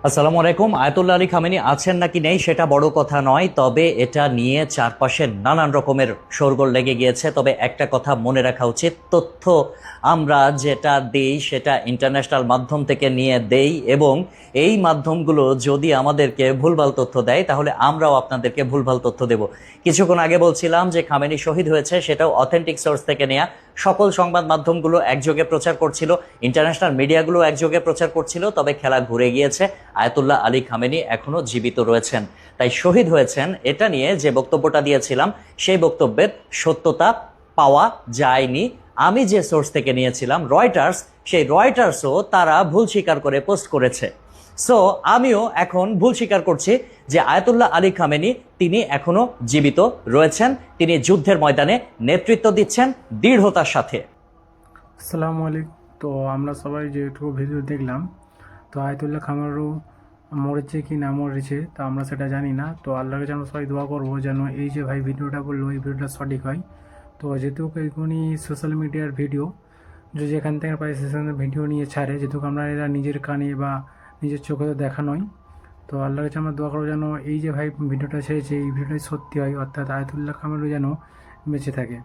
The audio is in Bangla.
আসসালামু আলাইকুম। আয়াতুল্লাহ আলী খামেনি আছেন নাকি নেই সেটা বড় কথা নয়, তবে এটা নিয়ে চারপাশে নানান রকমের শোরগোল লেগে গিয়েছে। তবে একটা কথা মনে রাখা উচিত, তথ্য আমরা যেটা দেই সেটা ইন্টারন্যাশনাল মাধ্যম থেকে নিয়ে দেই, এবং এই মাধ্যমগুলো যদি আমাদেরকে ভুলভাল তথ্য দেয় তাহলে আমরাও আপনাদেরকে ভুলভাল তথ্য দেব। কিছুক্ষণ আগে বলছিলাম যে খামেনি শহীদ হয়েছে, সেটাও অথেন্টিক সোর্স থেকে নেয়া। সকল সংবাদ মাধ্যমগুলো একযোগে প্রচার করছিল, ইন্টারন্যাশনাল মিডিয়াগুলো একযোগে প্রচার করছিল, তবে খেলা ঘুরে গিয়েছে। আয়াতুল্লাহ আলী খামেনি এখনো জীবিত রয়েছেন, তাই শহীদ হয়েছেন এটা নিয়ে যে বক্তব্যটা দিয়েছিলাম সেই বক্তব্যের সত্যতা পাওয়া যায়নি। আমি যে সোর্স থেকে নিয়েছিলাম রয়টার্স, সেই রয়টার্সও তারা ভুল স্বীকার করে পোস্ট করেছে। সো আমিও এখন ভুল স্বীকার করছি যে আয়াতুল্লাহ আলী খামেনি তিনি এখনো জীবিত রয়েছেন, তিনি যুদ্ধের ময়দানে নেতৃত্ব দিচ্ছেন দৃঢ়তার সাথে। আসসালামু আলাইকুম। তো আমরা সবাই যেটুকু ভিডিও দেখলাম, তো আয়াতুল্লাহ খামারু মরেছে কি না মরেছে তা আমরা সেটা জানি না। তো আল্লাহকে যেন সবাই দোয়া করবো যেন এই যে ভাই ভিডিওটা বললো এই ভিডিওটা সঠিক হয়। তো যেহেতু এখনই সোশ্যাল মিডিয়ার ভিডিও যে যেখান থেকে পাই সেখানে ভিডিও নিয়ে ছাড়ে, যেহেতু আমরা এরা নিজের কানে বা নিজের চোখে তো দেখা নয়। তো আল্লাহর কাছে আমরা দোয়া করবো যেন এই যে ভাই ভিডিওটা ছেড়েছে এই ভিডিওটাই সত্যি হয়, অর্থাৎ আয়াতুল্লাহ খামারু যেন বেঁচে থাকে।